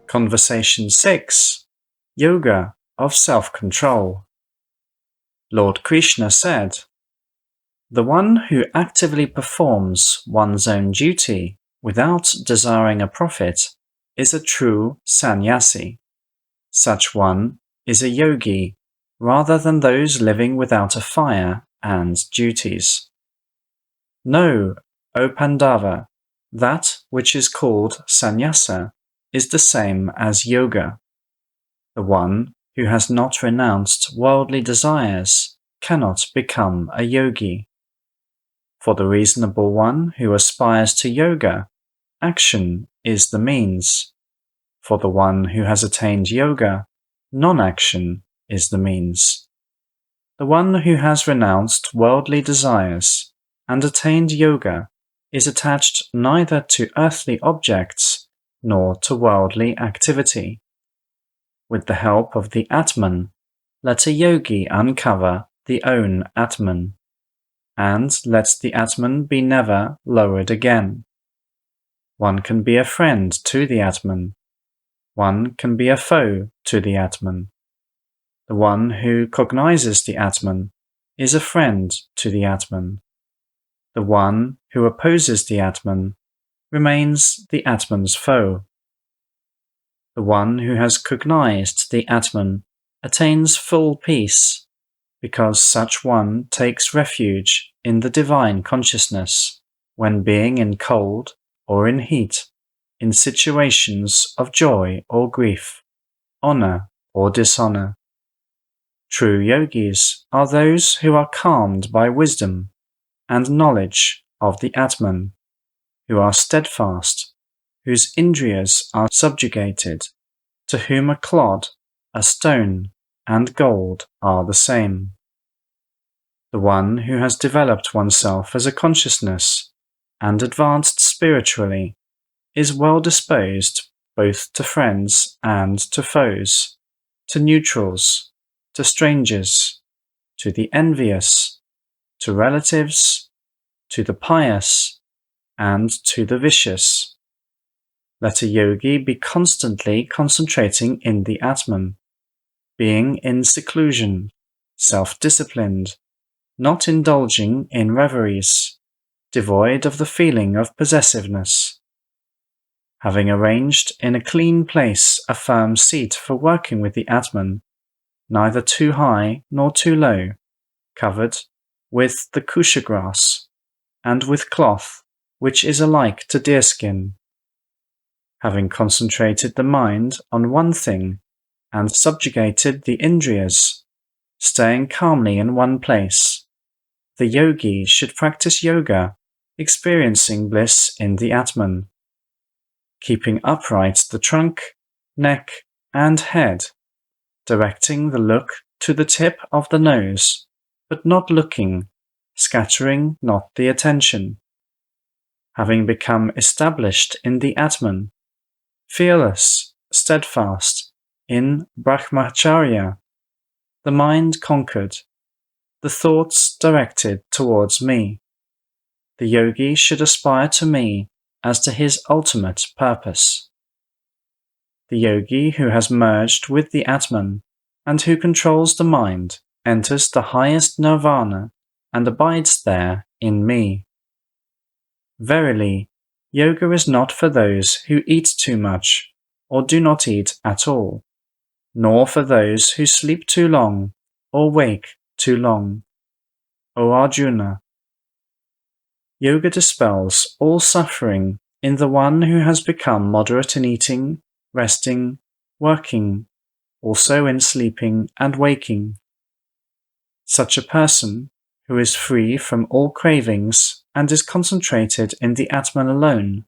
Conversation 6. Yoga of Self-Control. Lord Krishna said, "The one who actively performs one's own duty without desiring a profit is a true sannyasi. Such one is a yogi rather than those living without a fire and duties. Know, O Pandava, that which is called sannyasa is the same as yoga. The one who has not renounced worldly desires cannot become a yogi. For the reasonable one who aspires to yoga, action is the means. For the one who has attained yoga, non-action is the means. The one who has renounced worldly desires and attained yoga is attached neither to earthly objects nor to worldly activity. With the help of the Atman, let a yogi uncover the own Atman, and let the Atman be never lowered again. One can be a friend to the Atman. One can be a foe to the Atman. The one who cognizes the Atman is a friend to the Atman. The one who opposes the Atman remains the Atman's foe. The one who has cognized the Atman attains full peace, because such one takes refuge in the divine consciousness when being in cold or in heat, in situations of joy or grief, honor or dishonor. True yogis are those who are calmed by wisdom and knowledge of the Atman, who are steadfast, whose indriyas are subjugated, to whom a clod, a stone, and gold are the same. The one who has developed oneself as a consciousness and advanced spiritually is well disposed both to friends and to foes, to neutrals, to strangers, to the envious, to relatives, to the pious, and to the vicious. Let a yogi be constantly concentrating in the Atman, being in seclusion, self-disciplined, not indulging in reveries, devoid of the feeling of possessiveness. Having arranged in a clean place a firm seat for working with the Atman, neither too high nor too low, covered with the kusha grass, and with cloth which is alike to deerskin. Having concentrated the mind on one thing and subjugated the indriyas, staying calmly in one place, the yogi should practice yoga, experiencing bliss in the Atman, keeping upright the trunk, neck, and head, directing the look to the tip of the nose, but not looking, scattering not the attention. Having become established in the Atman, fearless, steadfast, in Brahmacharya, the mind conquered, the thoughts directed towards me, the yogi should aspire to me as to his ultimate purpose. The yogi who has merged with the Atman and who controls the mind enters the highest nirvana and abides there in me. Verily, yoga is not for those who eat too much or do not eat at all, nor for those who sleep too long or wake too long. O Arjuna, yoga dispels all suffering in the one who has become moderate in eating, resting, working, also in sleeping and waking. Such a person, who is free from all cravings and is concentrated in the Atman alone,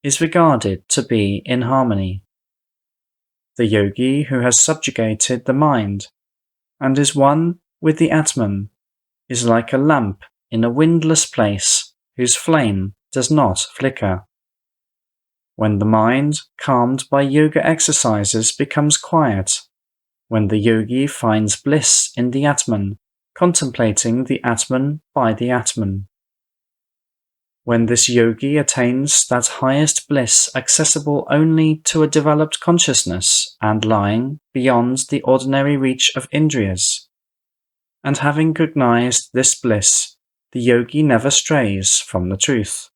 is regarded to be in harmony. The yogi who has subjugated the mind and is one with the Atman is like a lamp in a windless place whose flame does not flicker. When the mind, calmed by yoga exercises, becomes quiet, when the yogi finds bliss in the Atman, contemplating the Atman by the Atman, When this yogi attains that highest bliss accessible only to a developed consciousness and lying beyond the ordinary reach of indriyas, and having cognized this bliss, the yogi never strays from the truth.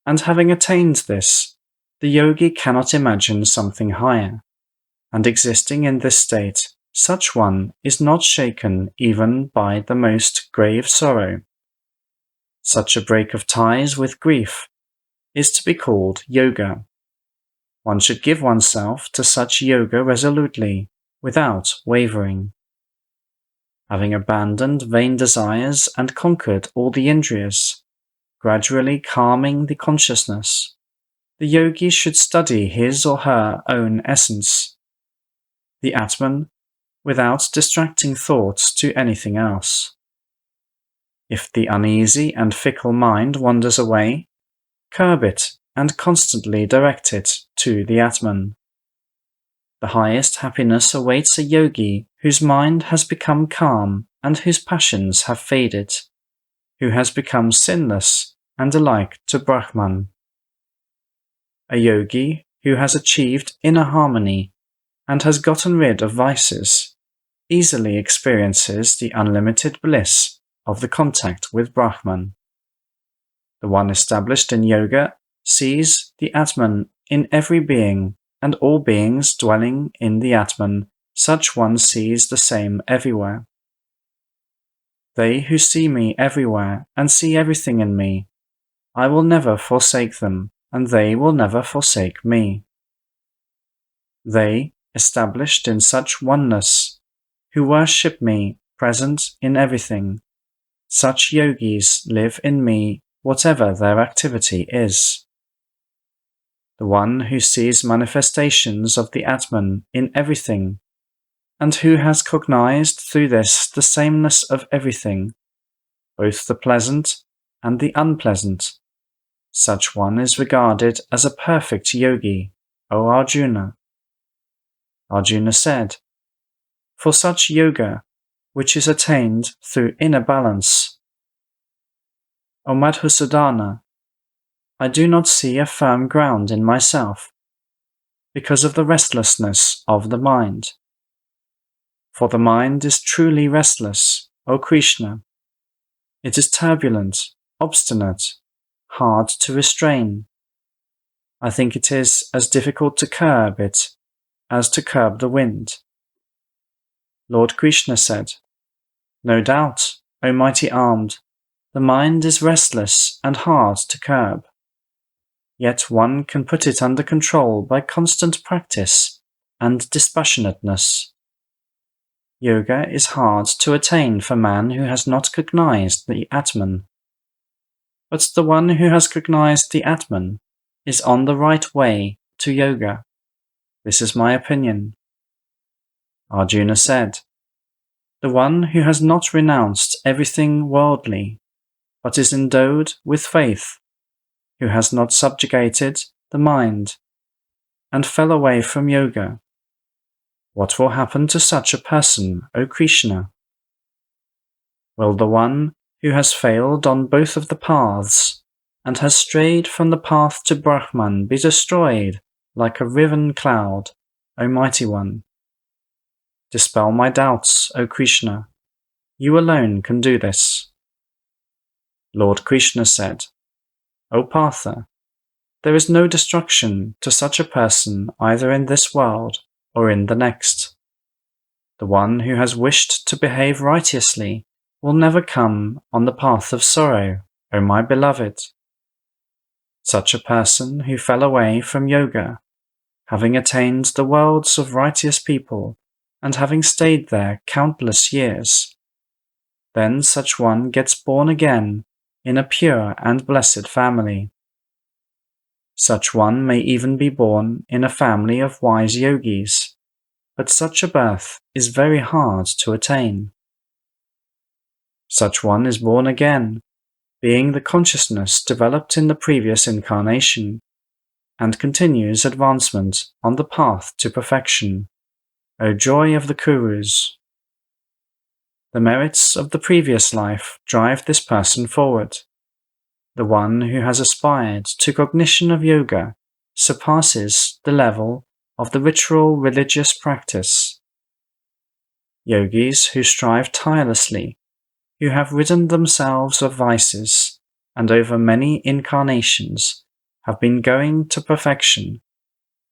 And having attained this, the yogi cannot imagine something higher, and existing in this state, such one is not shaken even by the most grave sorrow. Such a break of ties with grief is to be called yoga. One should give oneself to such yoga resolutely, without wavering. Having abandoned vain desires and conquered all the indriyas, gradually calming the consciousness, the yogi should study his or her own essence, the Atman, without distracting thoughts to anything else. If the uneasy and fickle mind wanders away, curb it and constantly direct it to the Atman. The highest happiness awaits a yogi whose mind has become calm and whose passions have faded, who has become sinless and alike to Brahman. A yogi who has achieved inner harmony and has gotten rid of vices easily experiences the unlimited bliss of the contact with Brahman. The one established in yoga sees the Atman in every being, and all beings dwelling in the Atman, such one sees the same everywhere. They who see me everywhere and see everything in me, I will never forsake them, and they will never forsake me. They, established in such oneness, who worship me present in everything, such yogis live in me whatever their activity is. The one who sees manifestations of the Atman in everything, and who has cognized through this the sameness of everything, both the pleasant and the unpleasant, such one is regarded as a perfect yogi, O Arjuna. Arjuna said, "For such yoga, which is attained through inner balance, O Madhusudana, I do not see a firm ground in myself, because of the restlessness of the mind. For the mind is truly restless, O Krishna. It is turbulent, obstinate, hard to restrain. I think it is as difficult to curb it as to curb the wind." Lord Krishna said, "No doubt, O mighty armed, the mind is restless and hard to curb. Yet one can put it under control by constant practice and dispassionateness. Yoga is hard to attain for man who has not cognized the Atman. But the one who has cognized the Atman is on the right way to yoga. This is my opinion." Arjuna said, "The one who has not renounced everything worldly, but is endowed with faith, who has not subjugated the mind, and fell away from yoga. What will happen to such a person, O Krishna? Will the one who has failed on both of the paths, and has strayed from the path to Brahman, be destroyed like a riven cloud, O Mighty One? Dispel my doubts, O Krishna. You alone can do this." Lord Krishna said, "O Partha, there is no destruction to such a person either in this world or in the next. The one who has wished to behave righteously will never come on the path of sorrow, O my beloved. Such a person who fell away from yoga, having attained the worlds of righteous people, and having stayed there countless years, then such one gets born again in a pure and blessed family. Such one may even be born in a family of wise yogis, but such a birth is very hard to attain. Such one is born again, being the consciousness developed in the previous incarnation, and continues advancement on the path to perfection, O joy of the Kurus. The merits of the previous life drive this person forward. The one who has aspired to cognition of yoga surpasses the level of the ritual religious practice. Yogis who strive tirelessly, who have ridden themselves of vices, and over many incarnations have been going to perfection,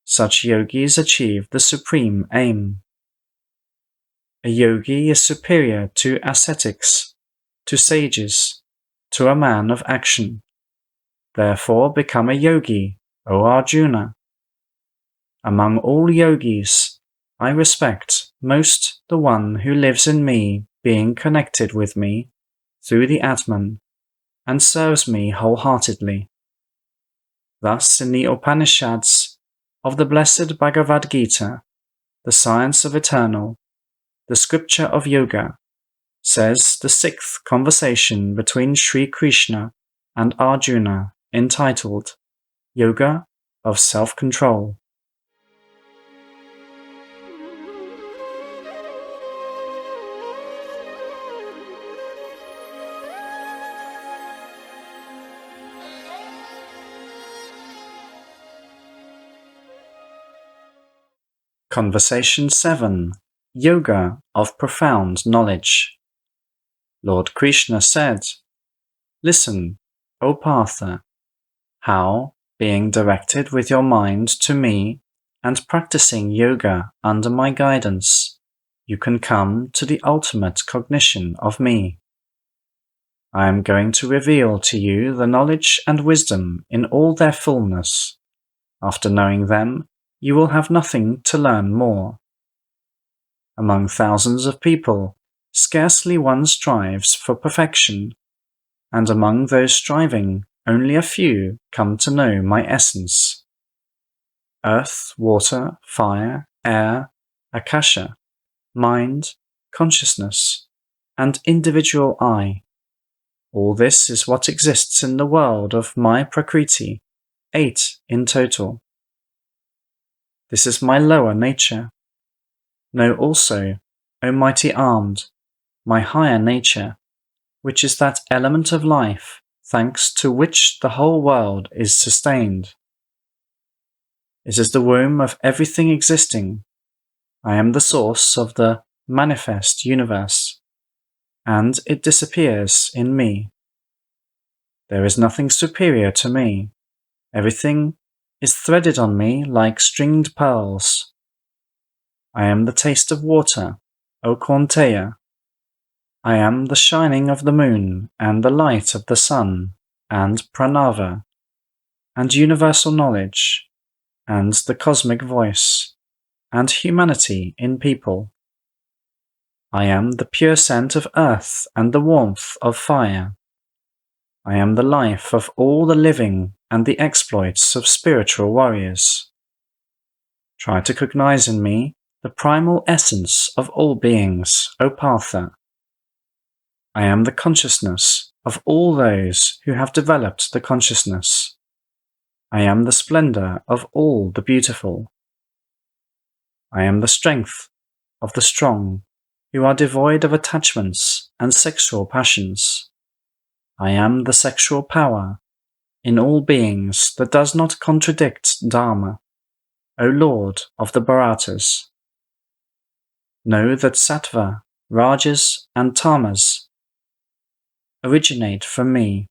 such yogis achieve the supreme aim. A yogi is superior to ascetics, to sages, to a man of action. Therefore become a yogi, O Arjuna. Among all yogis, I respect most the one who lives in me, being connected with me through the Atman, and serves me wholeheartedly. Thus in the Upanishads of the blessed Bhagavad Gita, the science of eternal, the scripture of yoga, says the sixth conversation between Sri Krishna and Arjuna, entitled Yoga of Self-Control. Conversation 7. Yoga of Profound Knowledge. Lord Krishna said, Listen, O Partha, how, being directed with your mind to me and practicing yoga under my guidance, you can come to the ultimate cognition of me. I am going to reveal to you the knowledge and wisdom in all their fullness. After knowing them, you will have nothing to learn more. Among thousands of people, scarcely one strives for perfection, and among those striving, only a few come to know my essence. Earth, water, fire, air, akasha, mind, consciousness, and individual I. All this is what exists in the world of my Prakriti, 8 in total. This is my lower nature. Know also, O mighty armed, my higher nature, which is that element of life, thanks to which the whole world is sustained. It is the womb of everything existing. I am the source of the manifest universe, and it disappears in me. There is nothing superior to me. Everything is threaded on me like stringed pearls. I am the taste of water, O Kaunteya. I am the shining of the moon, and the light of the sun, and pranava, and universal knowledge, and the cosmic voice, and humanity in people. I am the pure scent of earth and the warmth of fire. I am the life of all the living and the exploits of spiritual warriors. Try to cognize in me the primal essence of all beings, O Partha. I am the consciousness of all those who have developed the consciousness. I am the splendor of all the beautiful. I am the strength of the strong, who are devoid of attachments and sexual passions. I am the sexual power in all beings that does not contradict Dharma, O Lord of the Bharatas. Know that Sattva, Rajas, and Tamas originate from me,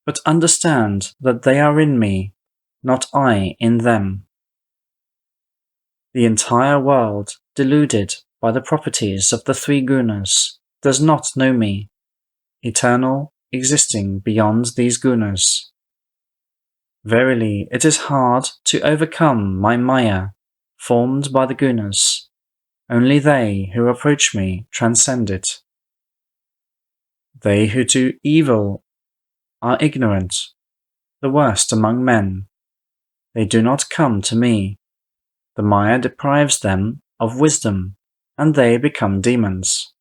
but understand that they are in me, not I in them. The entire world, deluded by the properties of the 3 gunas, does not know me, eternal, existing beyond these gunas. Verily, it is hard to overcome my Maya, formed by the gunas. Only they who approach me transcend it. They who do evil are ignorant, the worst among men. They do not come to me. The Maya deprives them of wisdom, and they become demons.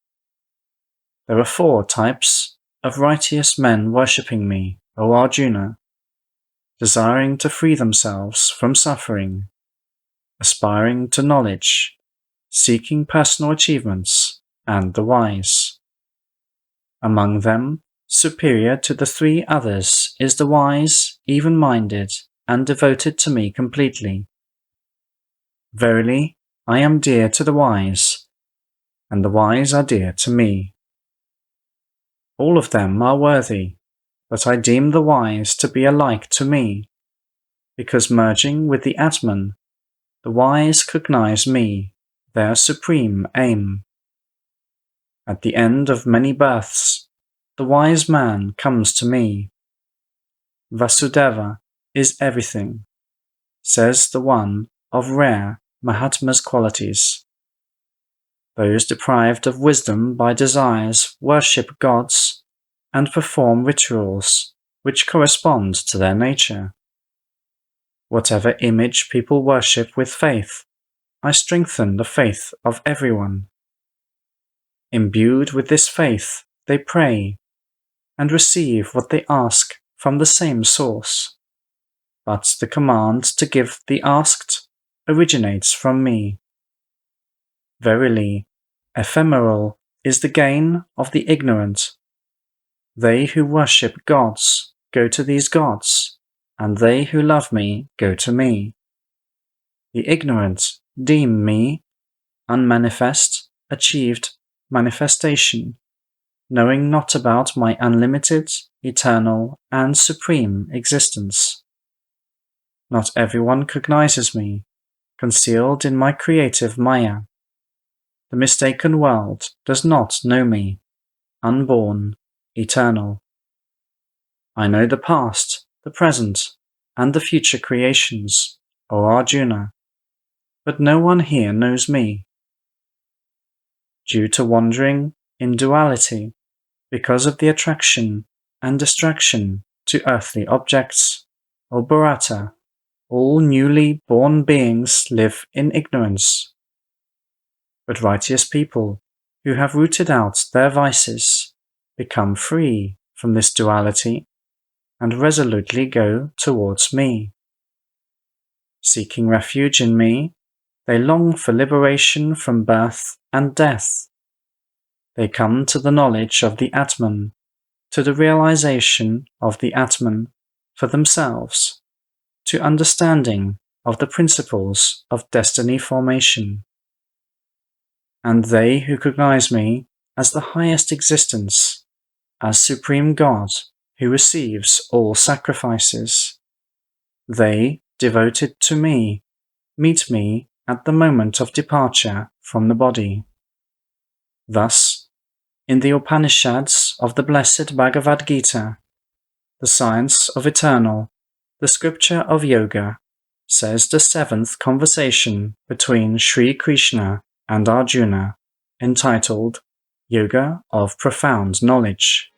There are 4 types of righteous men worshipping me, O Arjuna, desiring to free themselves from suffering, aspiring to knowledge, seeking personal achievements, and the wise. Among them, superior to the three others is the wise, even-minded, and devoted to me completely. Verily, I am dear to the wise, and the wise are dear to me. All of them are worthy, but I deem the wise to be alike to me, because merging with the Atman, the wise cognize me, their supreme aim. At the end of many births, the wise man comes to me. Vasudeva is everything, says the one of rare Mahatma's qualities. Those deprived of wisdom by desires worship gods and perform rituals which correspond to their nature. Whatever image people worship with faith, I strengthen the faith of everyone. Imbued with this faith, they pray and receive what they ask from the same source. But the command to give the asked originates from me. Verily, ephemeral is the gain of the ignorant. They who worship gods go to these gods, and they who love me go to me. The ignorant deem me unmanifest, achieved manifestation, knowing not about my unlimited, eternal, and supreme existence. Not everyone cognizes me, concealed in my creative Maya. The mistaken world does not know me, unborn, eternal. I know the past, the present, and the future creations, O Arjuna, but no one here knows me. Due to wandering in duality, because of the attraction and distraction to earthly objects, O Bharata, all newly born beings live in ignorance. But righteous people who have rooted out their vices become free from this duality and resolutely go towards me. Seeking refuge in me, they long for liberation from birth and death. They come to the knowledge of the Atman, to the realization of the Atman for themselves, to understanding of the principles of destiny formation. And they who cognize me as the highest existence, as Supreme God who receives all sacrifices, they, devoted to me, meet me at the moment of departure from the body. Thus, in the Upanishads of the blessed Bhagavad Gita, the science of eternal, the scripture of yoga, says the seventh conversation between Sri Krishna and Arjuna, entitled Yoga of Profound Knowledge.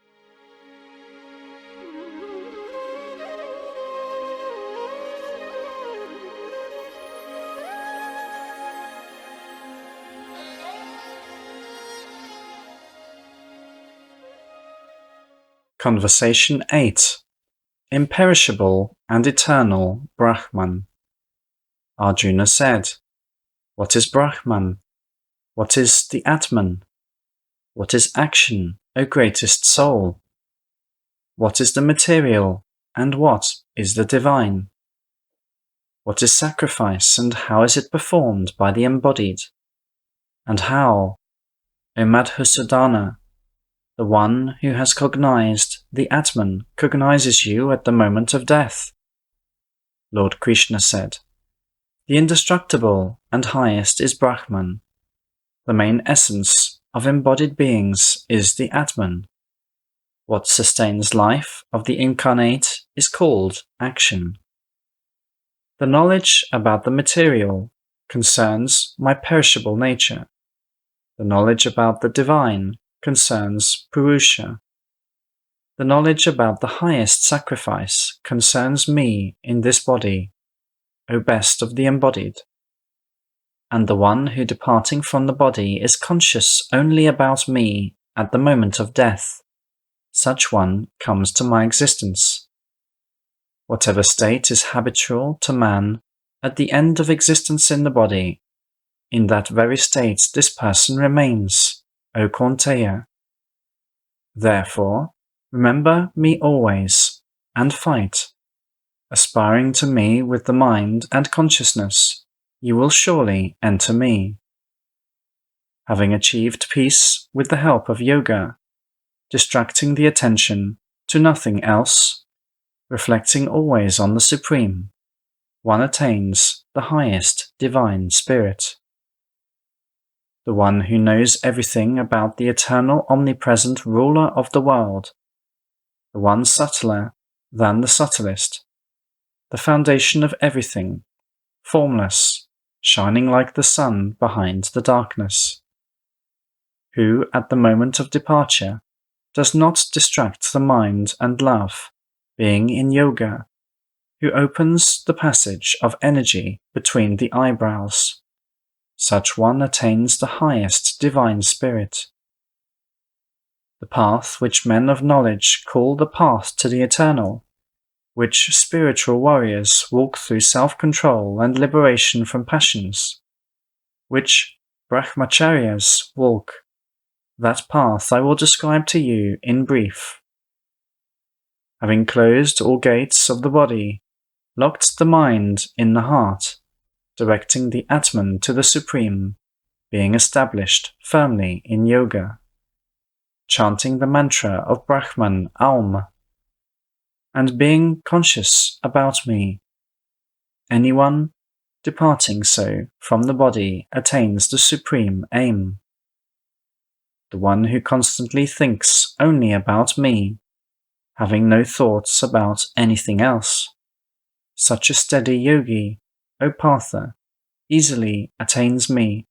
Conversation 8. Imperishable and Eternal Brahman. Arjuna said, What is Brahman? What is the Atman? What is action, O greatest soul? What is the material, and what is the divine? What is sacrifice, and how is it performed by the embodied? And how, O Madhusudana, the one who has cognized the Atman cognizes you at the moment of death? Lord Krishna said, The indestructible and highest is Brahman. The main essence of embodied beings is the Atman. What sustains life of the incarnate is called action. The knowledge about the material concerns my perishable nature. The knowledge about the divine concerns Purusha. The knowledge about the highest sacrifice concerns me in this body, O best of the embodied. And the one who departing from the body is conscious only about me at the moment of death, such one comes to my existence. Whatever state is habitual to man at the end of existence in the body, in that very state this person remains, O Kaunteya. Therefore, Remember me always, and fight. Aspiring to me with the mind and consciousness, you will surely enter me. Having achieved peace with the help of yoga, distracting the attention to nothing else, reflecting always on the Supreme, one attains the highest divine spirit. The one who knows everything about the eternal omnipresent ruler of the world, the one subtler than the subtlest, the foundation of everything, formless, shining like the sun behind the darkness, who at the moment of departure does not distract the mind and love, being in yoga, who opens the passage of energy between the eyebrows. Such one attains the highest divine spirit. The path which men of knowledge call the path to the eternal, which spiritual warriors walk through self-control and liberation from passions, which brahmacharyas walk, that path I will describe to you in brief. Having closed all gates of the body, locked the mind in the heart, directing the Atman to the Supreme, being established firmly in yoga, chanting the mantra of Brahman, Aum, and being conscious about me. Anyone departing so from the body attains the supreme aim. The one who constantly thinks only about me, having no thoughts about anything else, such a steady yogi, O Partha, easily attains me.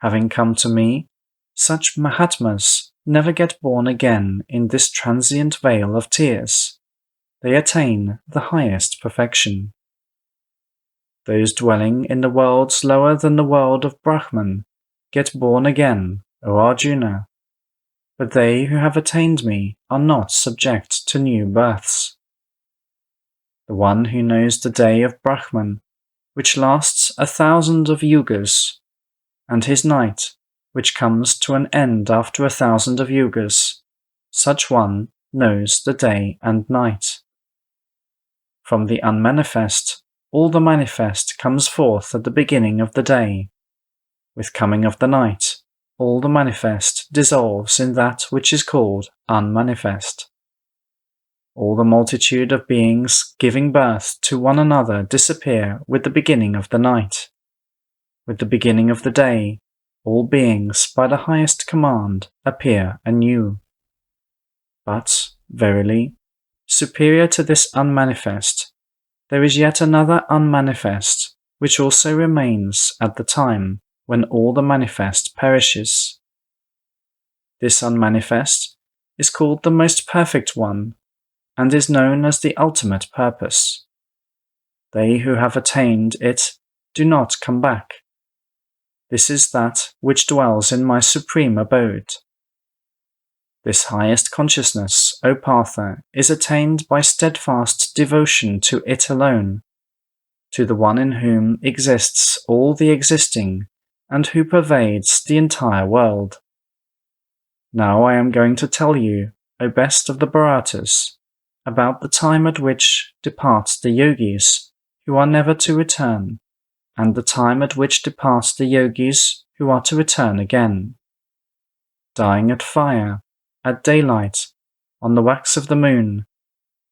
Having come to me, such Mahatmas never get born again in this transient vale of tears. They attain the highest perfection. Those dwelling in the worlds lower than the world of Brahman get born again, O Arjuna, but they who have attained me are not subject to new births. The one who knows the day of Brahman, which lasts 1,000 of yugas, and his night, which comes to an end after 1,000 of yugas, such one knows the day and night. From the unmanifest, all the manifest comes forth at the beginning of the day. With coming of the night, all the manifest dissolves in that which is called unmanifest. All the multitude of beings giving birth to one another disappear with the beginning of the night. With the beginning of the day, all beings by the highest command appear anew. But, verily, superior to this unmanifest, there is yet another unmanifest, which also remains at the time when all the manifest perishes. This unmanifest is called the most perfect one, and is known as the ultimate purpose. They who have attained it do not come back. This is that which dwells in my supreme abode. This highest consciousness, O Partha, is attained by steadfast devotion to it alone, to the one in whom exists all the existing, and who pervades the entire world. Now I am going to tell you, O best of the Bharatas, about the time at which depart the yogis who are never to return, and the time at which depart the yogis who are to return again. Dying at fire, at daylight, on the wax of the moon,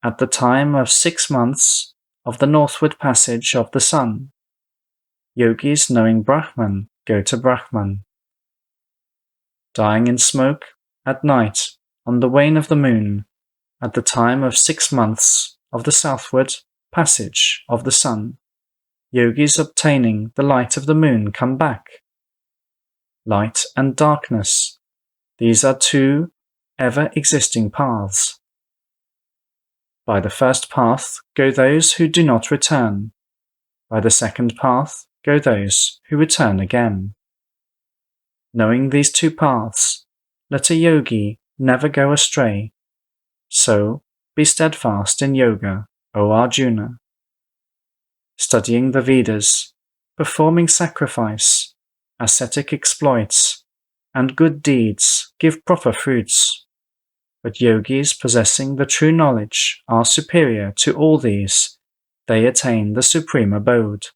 at the time of 6 months of the northward passage of the sun. Yogis knowing Brahman go to Brahman. Dying in smoke, at night, on the wane of the moon, at the time of 6 months of the southward passage of the sun. Yogis obtaining the light of the moon come back. Light and darkness, these are two ever-existing paths. By the first path go those who do not return. By the second path go those who return again. Knowing these two paths, let a yogi never go astray. So, be steadfast in yoga, O Arjuna. Studying the Vedas, performing sacrifice, ascetic exploits, and good deeds give proper fruits. but yogis possessing the true knowledge are superior to all these. They attain the supreme abode.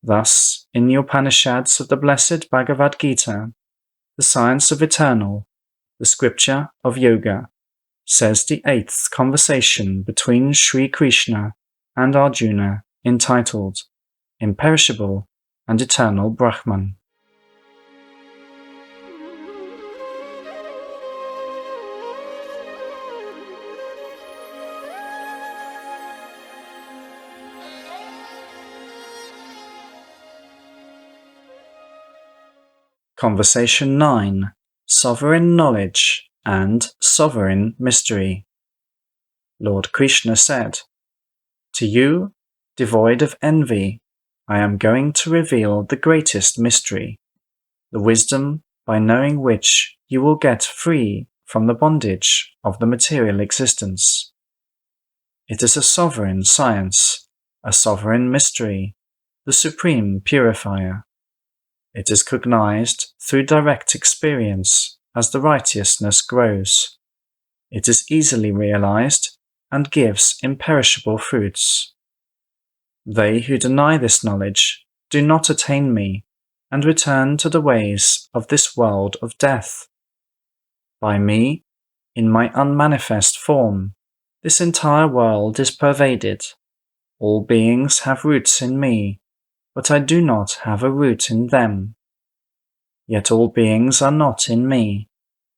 Thus, in the Upanishads of the blessed Bhagavad Gita, the science of eternal, the scripture of yoga, says the 8th conversation between Sri Krishna and Arjuna, entitled Imperishable and Eternal Brahman. Conversation 9. Sovereign Knowledge and Sovereign Mystery. Lord Krishna said, "To you, devoid of envy, I am going to reveal the greatest mystery, the wisdom by knowing which you will get free from the bondage of the material existence. It is a sovereign science, a sovereign mystery, the supreme purifier. It is cognized through direct experience as the righteousness grows. It is easily realized and gives imperishable fruits. They who deny this knowledge do not attain me and return to the ways of this world of death. By me, in my unmanifest form, this entire world is pervaded. All beings have roots in me, but I do not have a root in them. Yet all beings are not in me.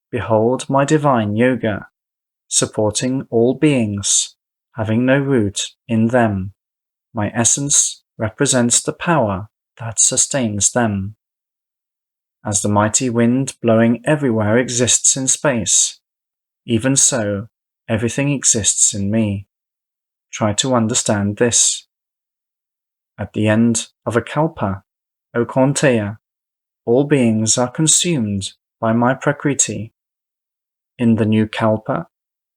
Behold my divine yoga, supporting all beings, having no root in them. My essence represents the power that sustains them. As the mighty wind blowing everywhere exists in space, even so everything exists in me. Try to understand this. At the end of a kalpa, O Kaunteya, all beings are consumed by my prakriti. In the new kalpa,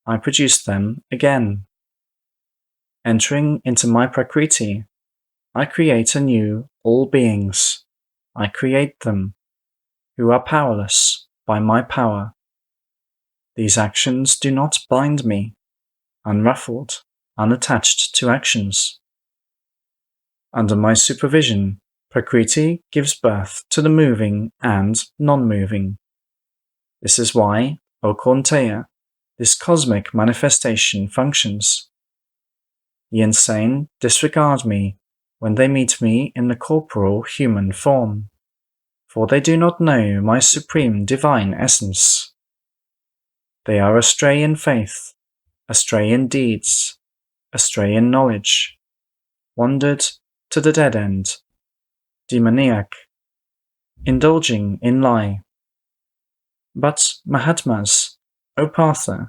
I produce them again. Entering into my prakriti, I create anew all beings. I create them, who are powerless by my power. These actions do not bind me, unruffled, unattached to actions. Under my supervision, Prakriti gives birth to the moving and non-moving. This is why, O Kaunteya, this cosmic manifestation functions. The insane disregard me when they meet me in the corporal human form, for they do not know my supreme divine essence. They are astray in faith, astray in deeds, astray in knowledge, wandered to the dead end, demoniac, indulging in lie. But Mahatmas, O Partha,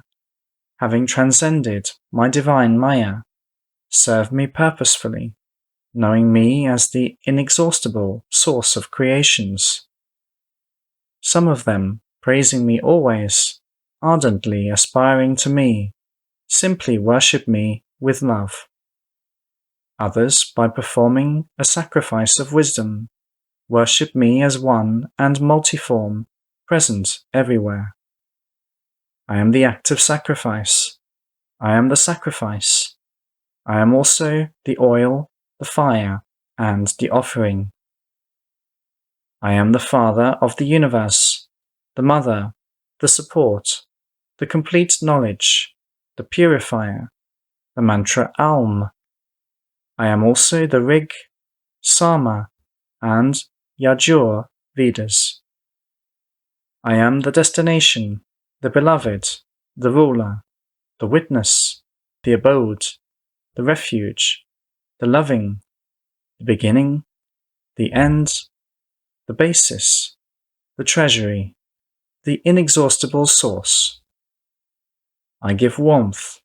having transcended my divine Maya, serve me purposefully, knowing me as the inexhaustible source of creations. Some of them praising me always, ardently aspiring to me, simply worship me with love. Others, by performing a sacrifice of wisdom, worship me as one and multiform, present everywhere. I am the act of sacrifice. I am the sacrifice. I am also the oil, the fire, and the offering. I am the Father of the universe, the Mother, the support, the complete knowledge, the purifier, the mantra Aum. I am also the Rig, Sama, and Yajur Vedas. I am the destination, the beloved, the ruler, the witness, the abode, the refuge, the loving, the beginning, the end, the basis, the treasury, the inexhaustible source. I give warmth.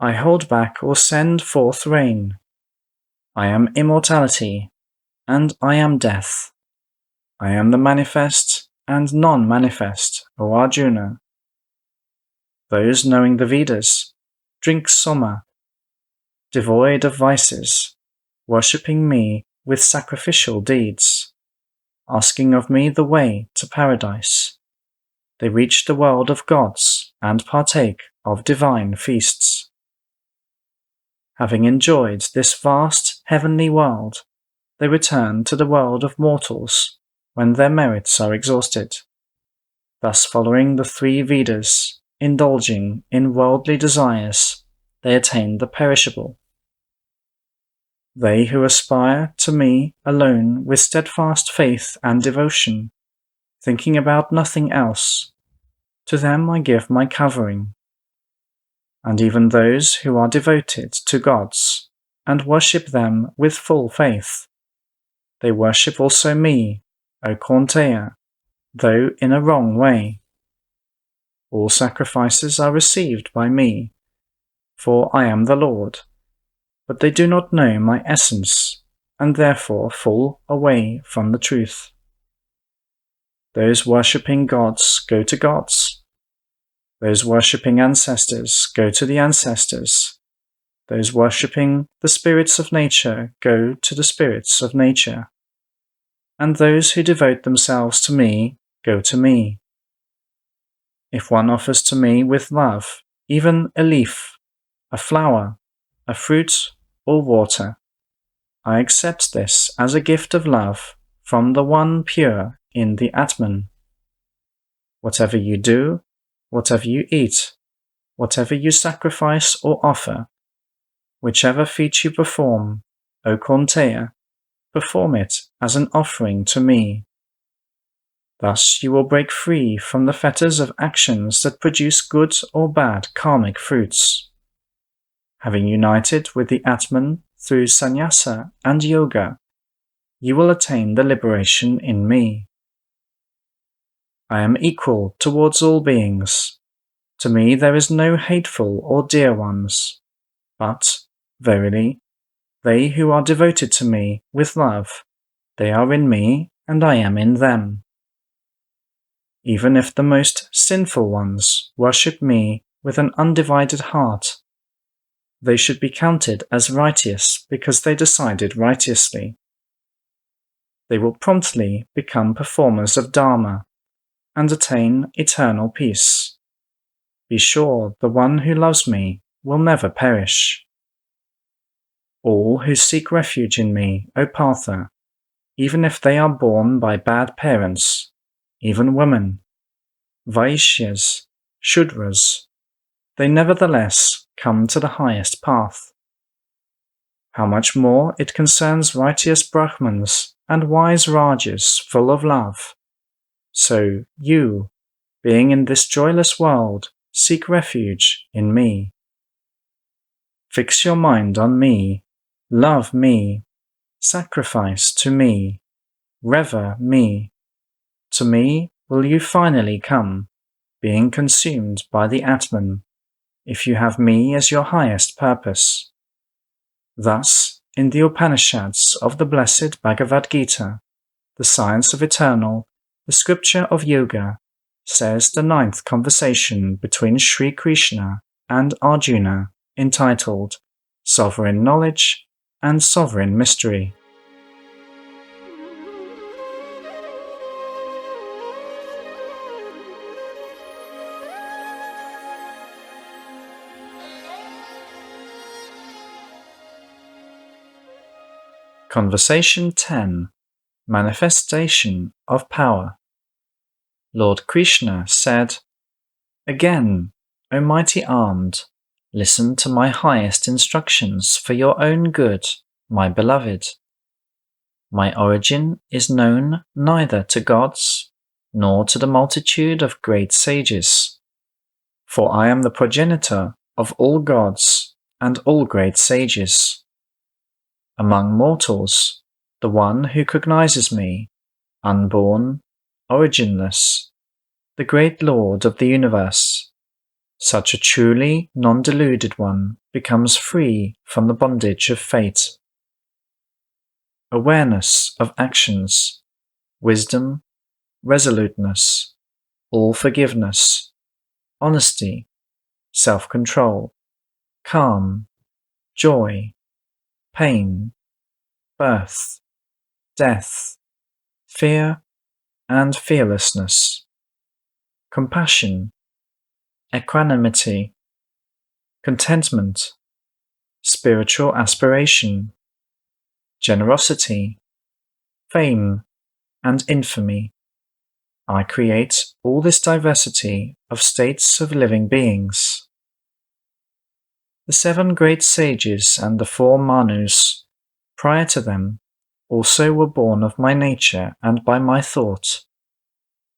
I hold back or send forth rain. I am immortality, and I am death. I am the manifest and non-manifest, O Arjuna. Those knowing the Vedas drink Soma, devoid of vices, worshipping me with sacrificial deeds, asking of me the way to paradise. they reach the world of gods and partake of divine feasts. Having enjoyed this vast heavenly world, they return to the world of mortals when their merits are exhausted, thus following the 3 Vedas, indulging in worldly desires, they attain the perishable. They who aspire to me alone with steadfast faith and devotion, thinking about nothing else, to them I give my covering. And even those who are devoted to gods and worship them with full faith, they worship also me, O Kaunteya, though in a wrong way. All sacrifices are received by me, for I am the Lord, but they do not know my essence, and therefore fall away from the truth. Those worshipping gods go to gods. Those worshipping ancestors go to the ancestors. Those worshipping the spirits of nature go to the spirits of nature. And those who devote themselves to me go to me. If one offers to me with love even a leaf, a flower, a fruit, or water, I accept this as a gift of love from the one pure in the Atman. Whatever you do, whatever you eat, whatever you sacrifice or offer, whichever feat you perform, O Kaunteya, perform it as an offering to me. Thus you will break free from the fetters of actions that produce good or bad karmic fruits. Having united with the Atman through sannyasa and yoga, you will attain the liberation in me. I am equal towards all beings. To me there is no hateful or dear ones, but, verily, they who are devoted to me with love, they are in me and I am in them. Even if the most sinful ones worship me with an undivided heart, they should be counted as righteous because they decided righteously. They will promptly become performers of Dharma and attain eternal peace. Be sure the one who loves me will never perish. All who seek refuge in me, O Partha, even if they are born by bad parents, even women, Vaishyas, Shudras, they nevertheless come to the highest path. How much more it concerns righteous Brahmans and wise Rajas full of love. So you, being in this joyless world, seek refuge in me. Fix your mind on me, love me, sacrifice to me, revere me. To me will you finally come, being consumed by the Atman, if you have me as your highest purpose. Thus, in the Upanishads of the blessed Bhagavad Gita, the science of eternal, the scripture of yoga, says the 9th conversation between Sri Krishna and Arjuna, entitled Sovereign Knowledge and Sovereign Mystery. Conversation 10. Manifestation of Power. Lord Krishna said, Again, O mighty armed, listen to my highest instructions for your own good, my beloved. My origin is known neither to gods, nor to the multitude of great sages. For I am the progenitor of all gods and all great sages. Among mortals, the one who cognizes me, unborn, originless, the great Lord of the universe, such a truly non-deluded one becomes free from the bondage of fate. Awareness of actions, wisdom, resoluteness, all forgiveness, honesty, self-control, calm, joy, pain, birth, death, fear, and fearlessness. compassion, equanimity, contentment, spiritual aspiration, generosity, fame, and infamy. I create all this diversity of states of living beings. The 7 great sages and the 4 Manus, prior to them, also were born of my nature and by my thought.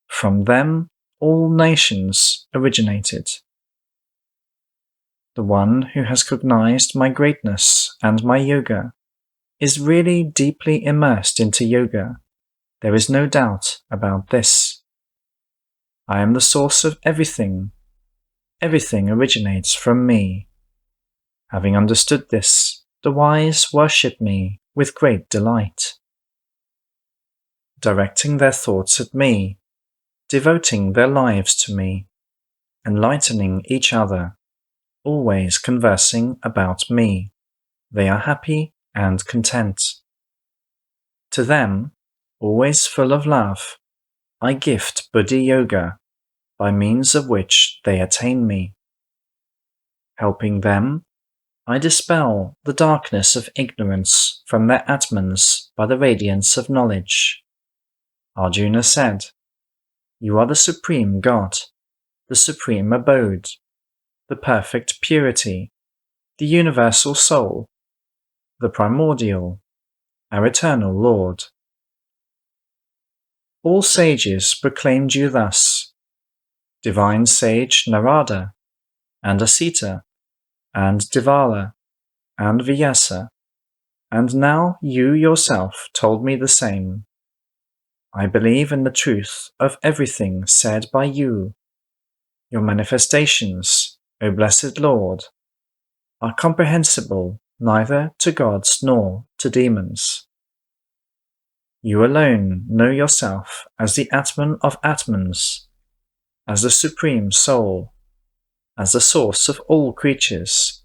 From them all nations originated. The one who has cognized my greatness and my yoga is really deeply immersed into yoga. There is no doubt about this. I am the source of everything. Everything originates from me. Having understood this, the wise worship me with great delight, directing their thoughts at me, devoting their lives to me, enlightening each other, always conversing about me. They are happy and content. To them, always full of love, I gift Buddhi Yoga, by means of which they attain me. Helping them, I dispel the darkness of ignorance from their Atmans by the radiance of knowledge. Arjuna said, "You are the Supreme God, the Supreme Abode, the perfect purity, the universal soul, the primordial, our eternal Lord." All sages proclaimed you thus, divine sage Narada, and Asita, and Devala, and Vyasa, and now you yourself told me the same. I believe in the truth of everything said by you. Your manifestations, O blessed Lord, are comprehensible neither to gods nor to demons. You alone know yourself as the Atman of Atmans, as the Supreme Soul, as the source of all creatures,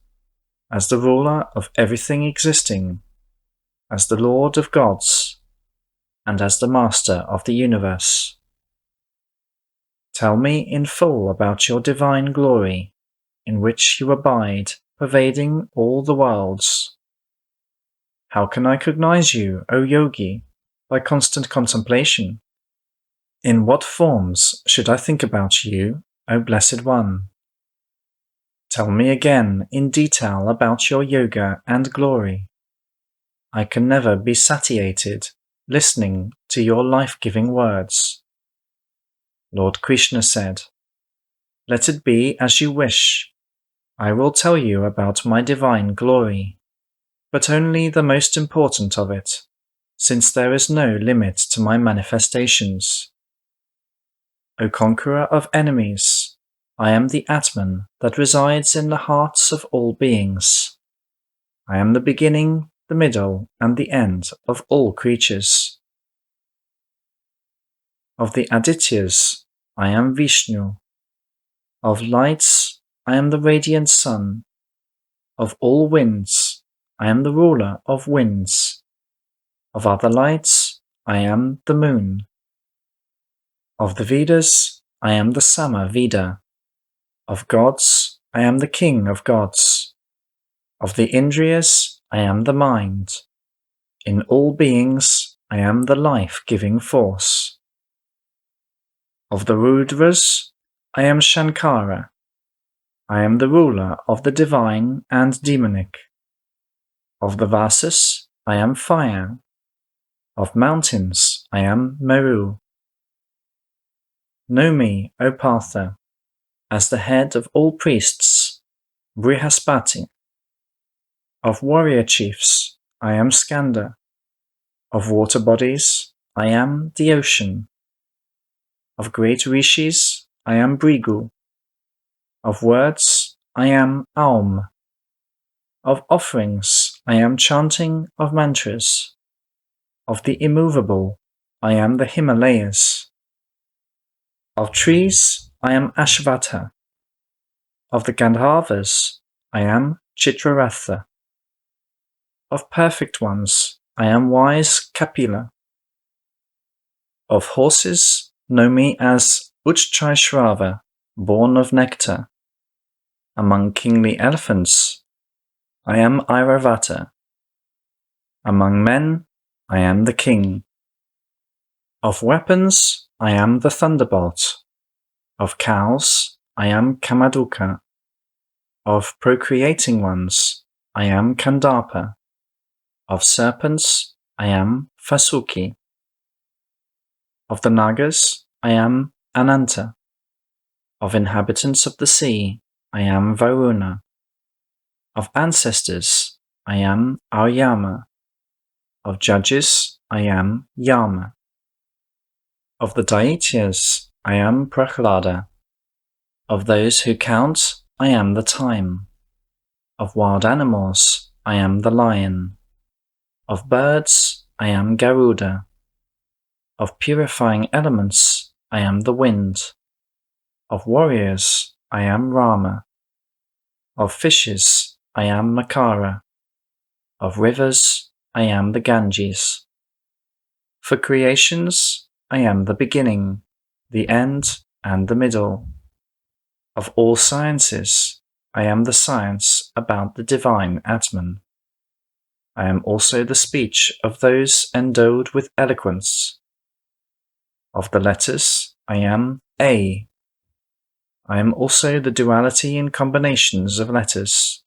as the ruler of everything existing, as the Lord of gods, and as the Master of the universe. Tell me in full about your divine glory, in which you abide, pervading all the worlds. How can I cognize you, O Yogi, by constant contemplation? In what forms should I think about you, O Blessed One? Tell me again in detail about your yoga and glory. I can never be satiated listening to your life-giving words. Lord Krishna said, "Let it be as you wish. I will tell you about my divine glory, but only the most important of it, since there is no limit to my manifestations. O conqueror of enemies, I am the Atman that resides in the hearts of all beings. I am the beginning, the middle, and the end of all creatures. Of the Adityas, I am Vishnu. Of lights, I am the radiant sun. Of all winds, I am the ruler of winds. Of other lights, I am the moon. Of the Vedas, I am the Sama Veda. Of gods, I am the king of gods. Of the Indriyas, I am the mind. In all beings, I am the life-giving force. Of the Rudras, I am Shankara. I am the ruler of the divine and demonic. Of the Vasas, I am fire. Of mountains, I am Meru. Know me, O Partha, as the head of all priests, Brihaspati. Of warrior chiefs, I am Skanda. Of water bodies, I am the ocean. Of great rishis, I am Brigu. Of words, I am Aum. Of offerings, I am chanting of mantras. Of the immovable, I am the Himalayas. Of trees, I am Ashvatha. Of the Gandharvas, I am Chitraratha. Of perfect ones, I am wise Kapila. Of horses, know me as Uchchaishrava, born of nectar. Among kingly elephants, I am Airavata. Among men, I am the king. Of weapons, I am the thunderbolt. Of cows, I am Kamaduka. Of procreating ones, I am Kandapa. Of serpents, I am Vasuki. Of the Nagas, I am Ananta. Of inhabitants of the sea, I am Varuna. Of ancestors, I am Aryama. Of judges, I am Yama. Of the Daityas, I am Prahlada. Of those who count, I am the time. Of wild animals, I am the lion. Of birds, I am Garuda. Of purifying elements, I am the wind. Of warriors, I am Rama. Of fishes, I am Makara. Of rivers, I am the Ganges. For creations, I am the beginning, the end, and the middle. Of all sciences, I am the science about the divine Atman. I am also the speech of those endowed with eloquence. Of the letters, I am A. I am also the duality in combinations of letters.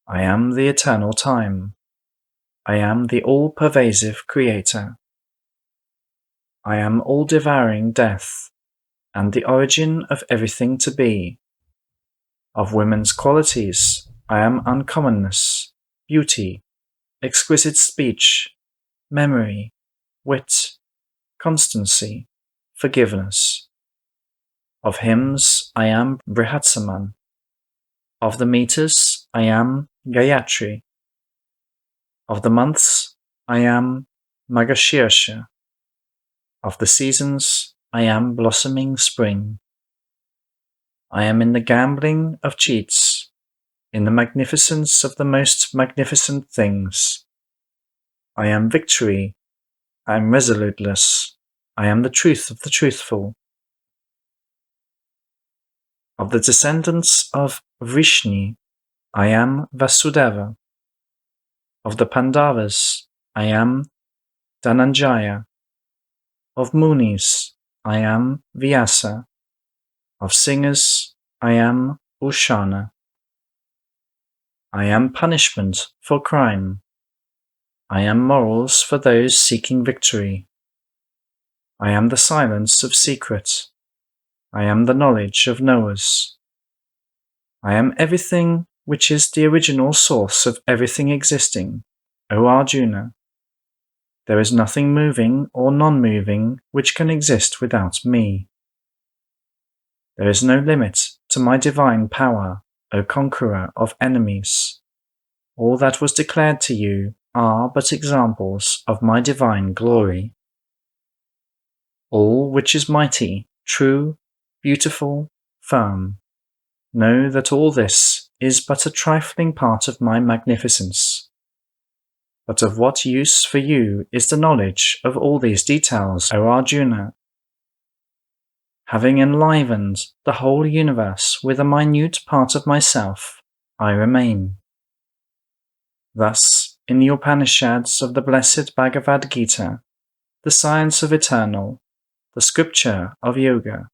I am the eternal time. I am the all-pervasive creator. I am all-devouring death, and the origin of everything to be. Of women's qualities, I am uncommonness, beauty, exquisite speech, memory, wit, constancy, forgiveness. Of hymns, I am Brihatsaman. Of the meters, I am Gayatri. Of the months, I am Magashirsha. Of the seasons, I am blossoming spring. I am in the gambling of cheats, in the magnificence of the most magnificent things. I am victory. I am resoluteless. I am the truth of the truthful. Of the descendants of Vrishni, I am Vasudeva. Of the Pandavas, I am Dhananjaya. Of Munis, I am Vyasa. Of singers, I am Ushana. I am punishment for crime. I am morals for those seeking victory. I am the silence of secret. I am the knowledge of knowers. I am everything which is the original source of everything existing, O Arjuna. There is nothing moving or non-moving which can exist without me. There is no limit to my divine power, O conqueror of enemies. All that was declared to you are but examples of my divine glory. All which is mighty, true, beautiful, firm. Know that all this is but a trifling part of my magnificence. But of what use for you is the knowledge of all these details, O Arjuna? Having enlivened the whole universe with a minute part of myself, I remain. Thus, in the Upanishads of the blessed Bhagavad Gita, the science of eternal, the scripture of yoga,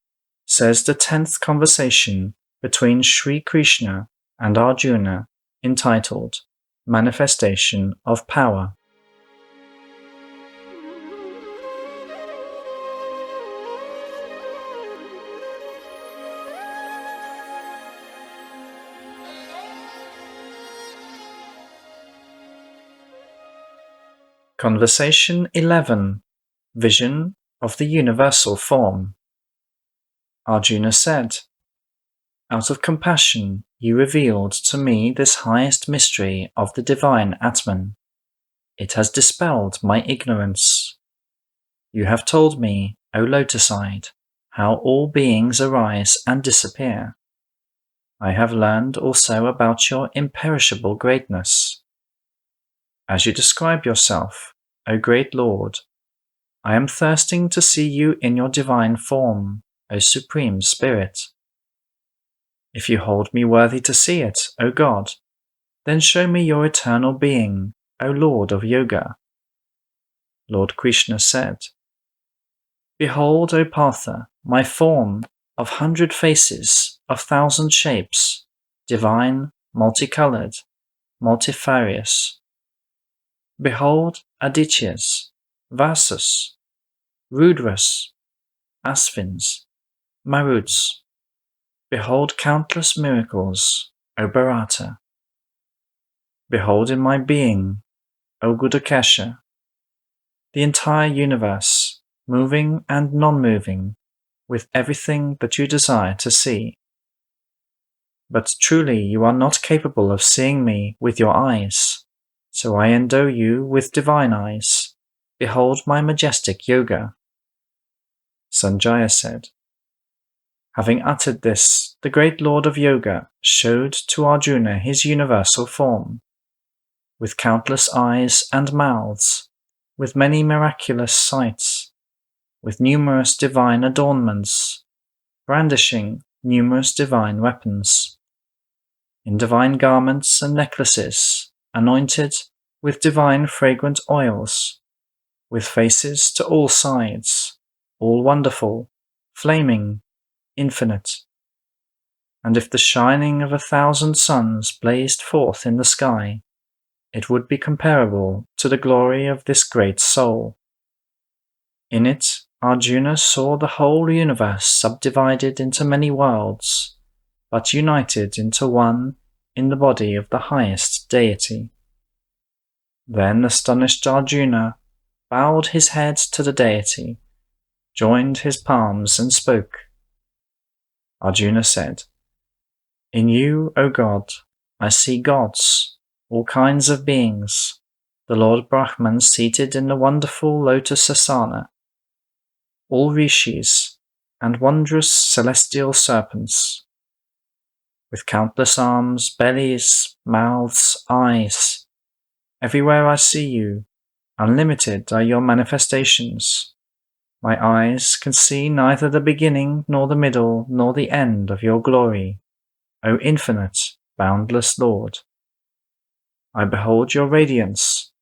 says the 10th conversation between Sri Krishna and Arjuna, entitled Manifestation of Power. Conversation 11. Vision of the Universal Form. Arjuna said, Out of compassion you revealed to me this highest mystery of the divine Atman. It has dispelled my ignorance. You have told me, O Lotus-eyed, how all beings arise and disappear. I have learned also about your imperishable greatness. As you describe yourself, O great Lord, I am thirsting to see you in your divine form. O Supreme Spirit. If you hold me worthy to see it, O God, then show me your eternal being, O Lord of Yoga. Lord Krishna said, Behold, O Partha, my form of 100 faces, of 1,000 shapes, divine, multicolored, multifarious. Behold, Adityas, Vasus, Rudras, Asvins, Maruts. Behold countless miracles, O Bharata. Behold in my being, O Gudakesha, the entire universe, moving and non-moving, with everything that you desire to see. But truly you are not capable of seeing me with your eyes, so I endow you with divine eyes. Behold my majestic yoga. Sanjaya said. Having uttered this, the great Lord of Yoga showed to Arjuna his universal form, with countless eyes and mouths, with many miraculous sights, with numerous divine adornments, brandishing numerous divine weapons, in divine garments and necklaces, anointed with divine fragrant oils, with faces to all sides, all wonderful, flaming, infinite. And if the shining of 1,000 suns blazed forth in the sky, it would be comparable to the glory of this great soul. In it, Arjuna saw the whole universe subdivided into many worlds, but united into one in the body of the highest deity. Then astonished Arjuna bowed his head to the deity, joined his palms and spoke. Arjuna said, In you, O God, I see gods, all kinds of beings, the Lord Brahman seated in the wonderful lotus asana, all rishis, and wondrous celestial serpents, with countless arms, bellies, mouths, eyes. Everywhere I see you, unlimited are your manifestations. My eyes can see neither the beginning, nor the middle, nor the end of your glory, O infinite, boundless Lord. I behold your radiance,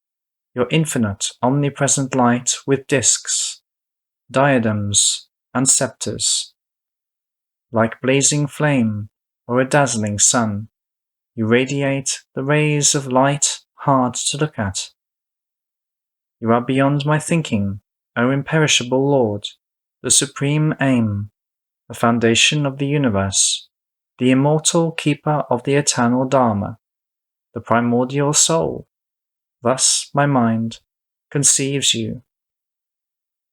your infinite, omnipresent light with discs, diadems, and scepters. Like blazing flame or a dazzling sun, you radiate the rays of light hard to look at. You are beyond my thinking, O imperishable Lord, the supreme aim, the foundation of the universe, the immortal keeper of the eternal Dharma, the primordial soul. Thus my mind conceives you.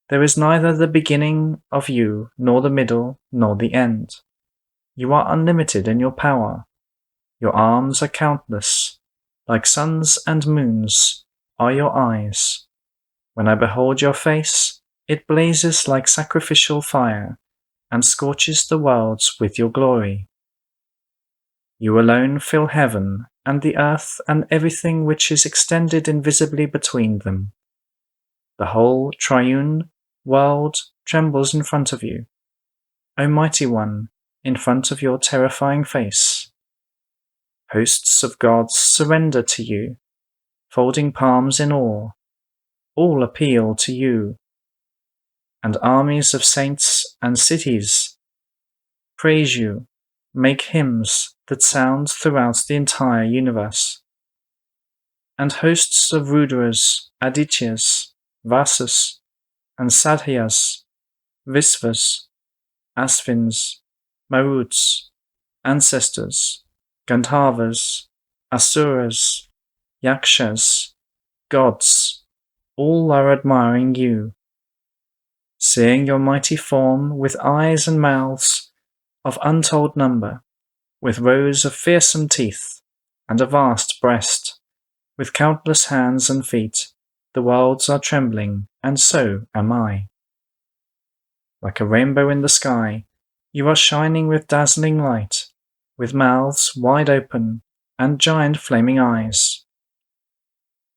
There is neither the beginning of you, nor the middle, nor the end. You are unlimited in your power. Your arms are countless. Like suns and moons are your eyes. When I behold your face, it blazes like sacrificial fire, and scorches the worlds with your glory. You alone fill heaven and the earth and everything which is extended invisibly between them. The whole triune world trembles in front of you, O Mighty One, in front of your terrifying face. Hosts of gods surrender to you, folding palms in awe. All appeal to you, and armies of saints and cities praise you, make hymns that sound throughout the entire universe. And hosts of Rudras, Adityas, Vasus, and Sadhyas, Visvas, Asvins, Maruts, ancestors, Gandharvas, Asuras, Yakshas, gods, all are admiring you, seeing your mighty form with eyes and mouths of untold number, with rows of fearsome teeth, and a vast breast, with countless hands and feet. The worlds are trembling, and so am I. Like a rainbow in the sky, you are shining with dazzling light, with mouths wide open and giant flaming eyes.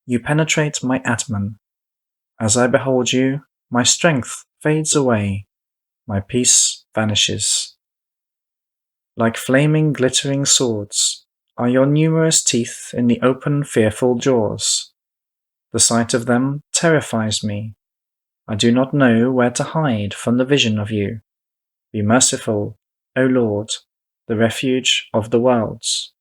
You penetrate my Atman. As I behold you, my strength fades away, my peace vanishes. Like flaming, glittering swords are your numerous teeth in the open, fearful jaws. The sight of them terrifies me. I do not know where to hide from the vision of you. Be merciful, O Lord, the refuge of the worlds.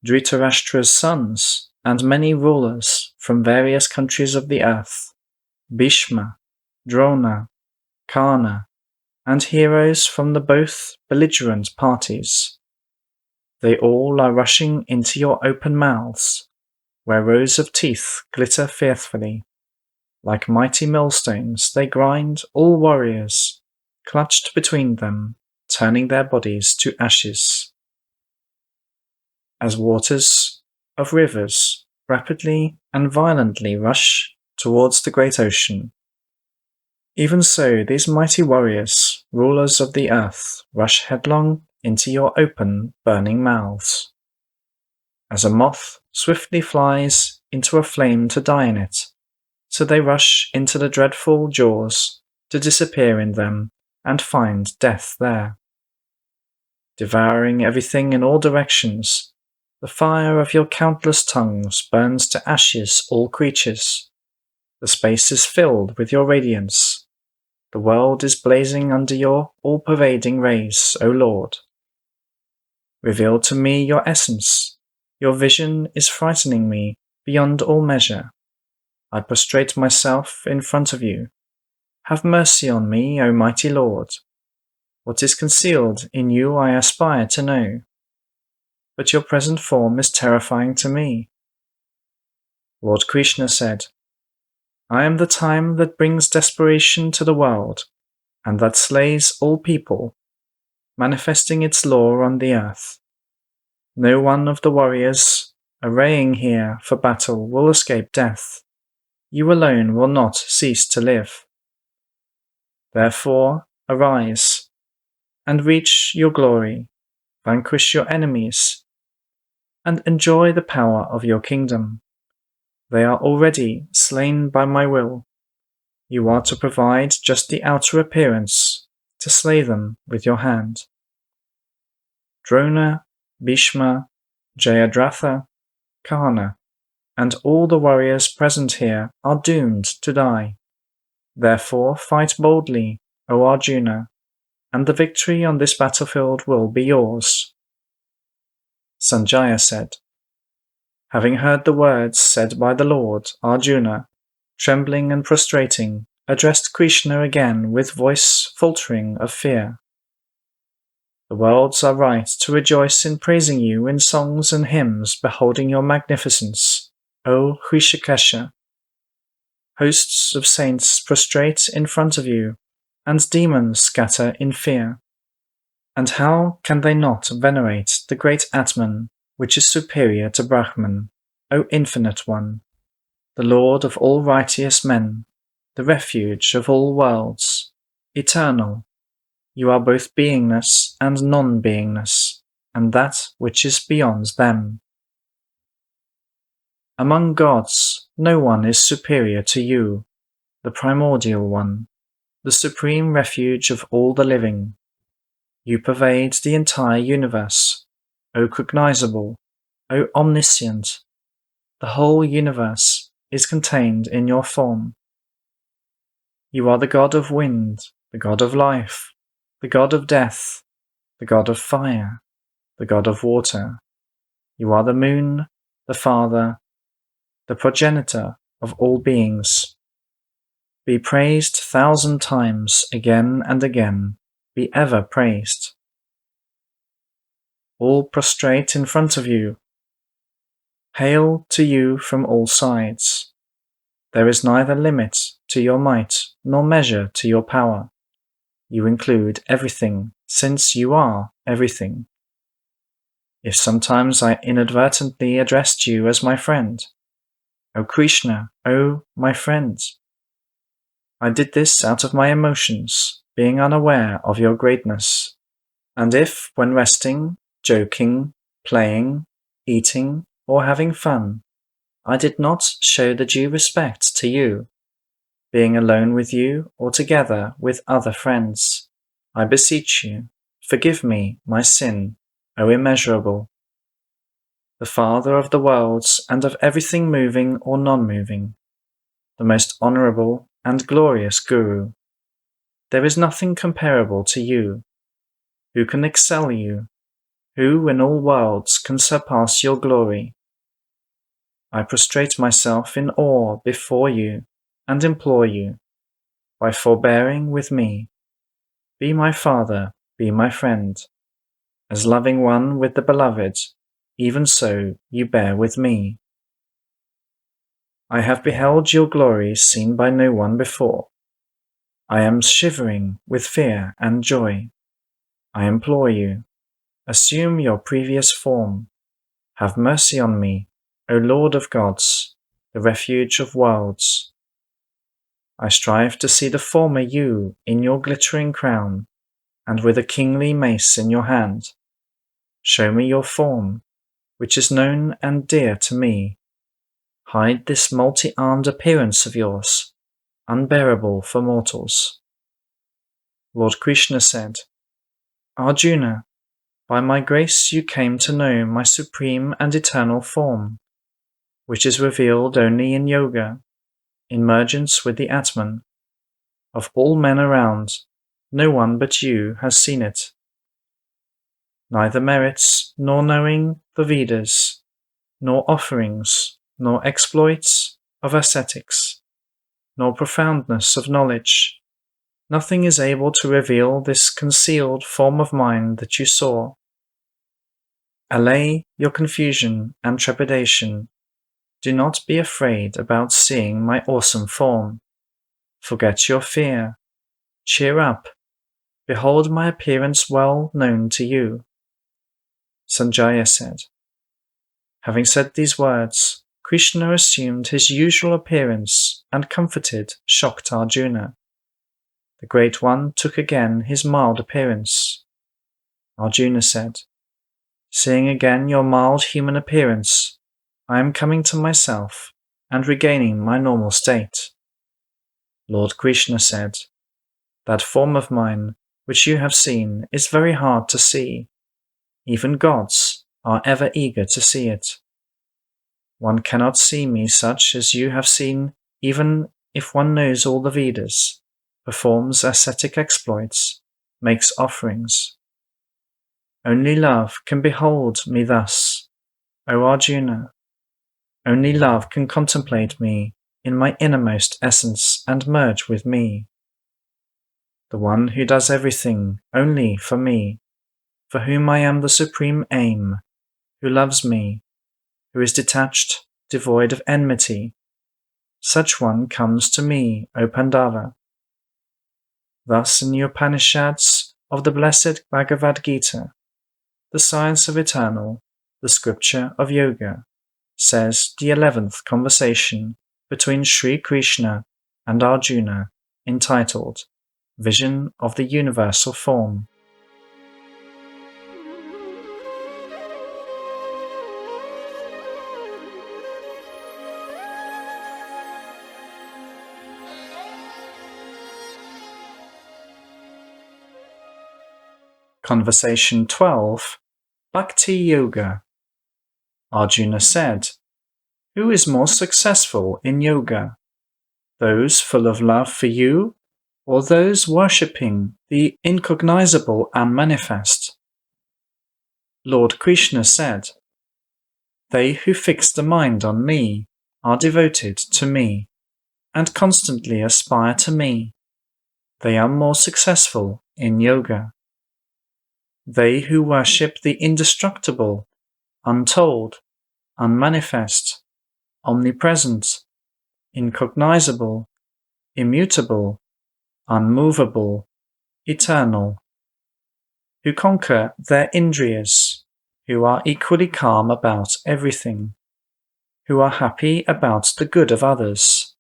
Dhritarashtra's sons and many rulers from various countries of the earth, Bhishma, Drona, Karna, and heroes from the both belligerent parties. They all are rushing into your open mouths, where rows of teeth glitter fearfully. Like mighty millstones they grind all warriors, clutched between them, turning their bodies to ashes. As waters of rivers rapidly and violently rush towards the great ocean, even so these mighty warriors, rulers of the earth, rush headlong into your open, burning mouths. As a moth swiftly flies into a flame to die in it, so they rush into the dreadful jaws to disappear in them and find death there. Devouring everything in all directions, the fire of your countless tongues burns to ashes all creatures. The space is filled with your radiance. The world is blazing under your all-pervading rays, O Lord. Reveal to me your essence. Your vision is frightening me beyond all measure. I prostrate myself in front of you. Have mercy on me, O mighty Lord. What is concealed in you I aspire to know, but your present form is terrifying to me. Lord Krishna said, I am the time that brings desperation to the world, and that slays all people, manifesting its law on the earth. No one of the warriors arraying here for battle will escape death. You alone will not cease to live. Therefore, arise, and reach your glory, vanquish your enemies, and enjoy the power of your kingdom. They are already slain by my will. You are to provide just the outer appearance, to slay them with your hand. Drona, Bhishma, Jayadratha, Karna, and all the warriors present here are doomed to die. Therefore fight boldly, O Arjuna, and the victory on this battlefield will be yours. Sanjaya said, having heard the words said by the Lord, Arjuna, trembling and prostrating, addressed Krishna again with voice faltering of fear. The worlds are right to rejoice in praising you in songs and hymns, beholding your magnificence, O Hrishikesha. Hosts of saints prostrate in front of you, and demons scatter in fear. And how can they not venerate the great Atman, which is superior to Brahman, O Infinite One, the Lord of all righteous men, the refuge of all worlds, eternal? You are both beingness and non-beingness, and that which is beyond them. Among gods, no one is superior to you, the primordial one, the supreme refuge of all the living. You pervade the entire universe, O cognizable, O omniscient. The whole universe is contained in your form. You are the God of wind, the God of life, the God of death, the God of fire, the God of water. You are the moon, the Father, the progenitor of all beings. Be praised 1,000 times again and again. Be ever praised. All prostrate in front of you. Hail to you from all sides. There is neither limit to your might nor measure to your power. You include everything, since you are everything. If sometimes I inadvertently addressed you as my friend, O Krishna, O my friend, I did this out of my emotions, being unaware of your greatness. And if, when resting, joking, playing, eating, or having fun, I did not show the due respect to you, being alone with you or together with other friends, I beseech you, forgive me my sin, O Immeasurable. The Father of the worlds and of everything moving or non-moving, the most honorable and glorious Guru, there is nothing comparable to you. Who can excel you? Who in all worlds can surpass your glory? I prostrate myself in awe before you and implore you, by forbearing with me, be my Father, be my friend. As loving one with the beloved, even so you bear with me. I have beheld your glory seen by no one before. I am shivering with fear and joy. I implore you, assume your previous form. Have mercy on me, O Lord of gods, the refuge of worlds. I strive to see the former you in your glittering crown, and with a kingly mace in your hand. Show me your form, which is known and dear to me. Hide this multi-armed appearance of yours, unbearable for mortals. Lord Krishna said, Arjuna, by my grace you came to know my supreme and eternal form, which is revealed only in yoga, in mergence with the Atman. Of all men around, no one but you has seen it. Neither merits nor knowing the Vedas, nor offerings, nor exploits of ascetics, nor profoundness of knowledge, nothing is able to reveal this concealed form of mine that you saw. Allay your confusion and trepidation. Do not be afraid about seeing my awesome form. Forget your fear. Cheer up. Behold my appearance well known to you. Sanjaya said. Having said these words, Krishna assumed his usual appearance and comforted shocked Arjuna. The Great One took again his mild appearance. Arjuna said, Seeing again your mild human appearance, I am coming to myself and regaining my normal state. Lord Krishna said, That form of mine which you have seen is very hard to see. Even gods are ever eager to see it. One cannot see me such as you have seen even if one knows all the Vedas, performs ascetic exploits, makes offerings. Only love can behold me thus, O Arjuna. Only love can contemplate me in my innermost essence and merge with me. The one who does everything only for me, for whom I am the supreme aim, who loves me, who is detached, devoid of enmity, such one comes to me, O Pandava. Thus in the Upanishads of the blessed Bhagavad Gita, the science of eternal, the scripture of yoga, says the 11th conversation between Sri Krishna and Arjuna, entitled Vision of the Universal Form. Conversation 12, Bhakti Yoga. Arjuna said, Who is more successful in yoga? Those full of love for you, or those worshipping the incognizable and manifest? Lord Krishna said, They who fix the mind on me are devoted to me, and constantly aspire to me. They are more successful in yoga. They who worship the indestructible, untold, unmanifest, omnipresent, incognizable, immutable, unmovable, eternal, who conquer their indriyas, who are equally calm about everything, who are happy about the good of others,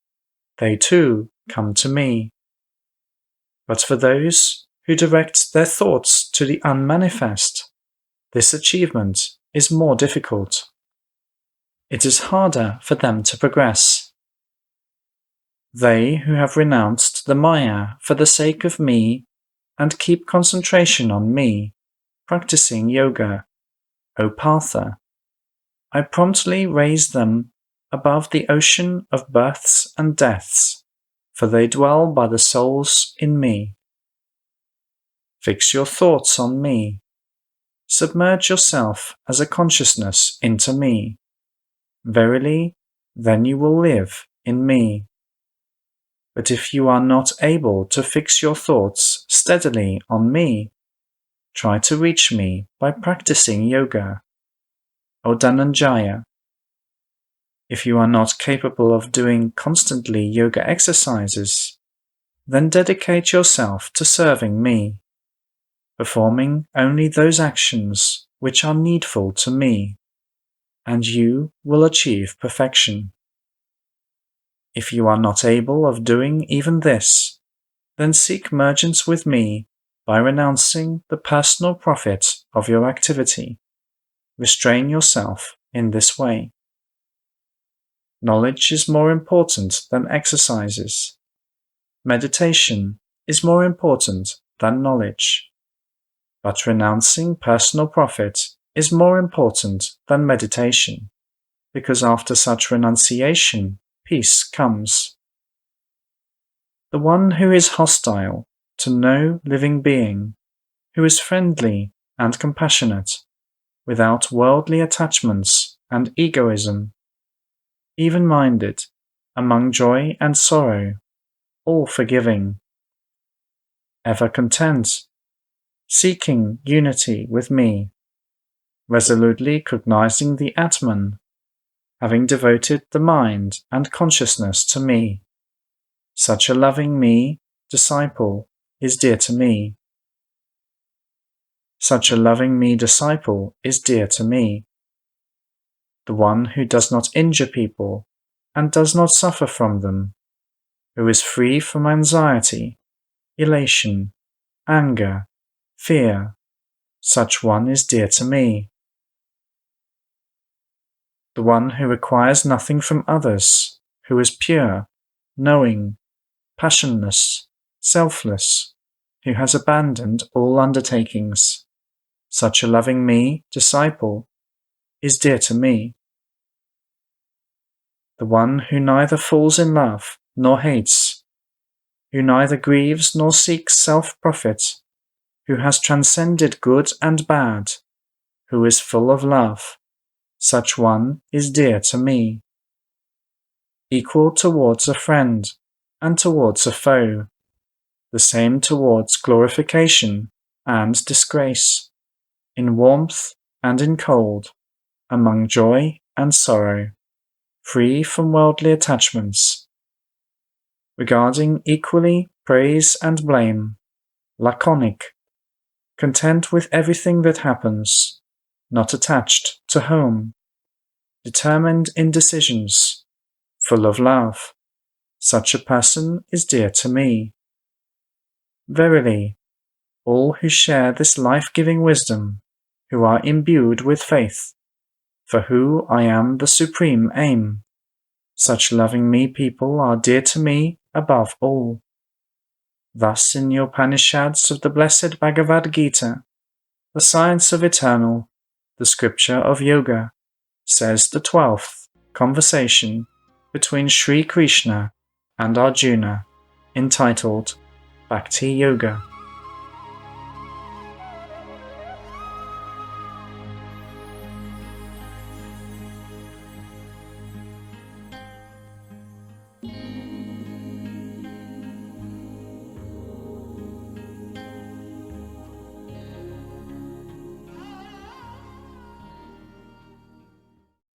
they too come to me. But for those who direct their thoughts to the unmanifest, this achievement is more difficult. It is harder for them to progress. They who have renounced the Maya for the sake of me and keep concentration on me, practicing yoga, O Partha, I promptly raise them above the ocean of births and deaths, for they dwell by the souls in me. Fix your thoughts on me. Submerge yourself as a consciousness into me. Verily, then you will live in me. But if you are not able to fix your thoughts steadily on me, try to reach me by practicing yoga, O Dhananjaya. If you are not capable of doing constantly yoga exercises, then dedicate yourself to serving me, performing only those actions which are needful to me, and you will achieve perfection. If you are not able of doing even this, then seek mergence with me by renouncing the personal profit of your activity. Restrain yourself in this way. Knowledge is more important than exercises. Meditation is more important than knowledge. But renouncing personal profit is more important than meditation, because after such renunciation, peace comes. The one who is hostile to no living being, who is friendly and compassionate, without worldly attachments and egoism, even-minded, among joy and sorrow, all forgiving, ever content, seeking unity with me, resolutely cognizing the Atman, having devoted the mind and consciousness to me. Such a loving me, disciple, is dear to me. Such a loving me, disciple, is dear to me. The one who does not injure people and does not suffer from them, who is free from anxiety, elation, anger, fear, such one is dear to me. The one who requires nothing from others, who is pure, knowing, passionless, selfless, who has abandoned all undertakings, such a loving me, disciple, is dear to me. The one who neither falls in love nor hates, who neither grieves nor seeks self-profit, who has transcended good and bad, who is full of love, such one is dear to me. Equal towards a friend and towards a foe, the same towards glorification and disgrace, in warmth and in cold, among joy and sorrow, free from worldly attachments, regarding equally praise and blame, laconic, content with everything that happens, not attached to whom, determined in decisions, full of love, such a person is dear to me. Verily, all who share this life-giving wisdom, who are imbued with faith, for who I am the supreme aim, such loving me people are dear to me above all. Thus in the Upanishads of the blessed Bhagavad Gita, the science of eternal, the scripture of yoga, says the 12th conversation between Sri Krishna and Arjuna, entitled Bhakti Yoga.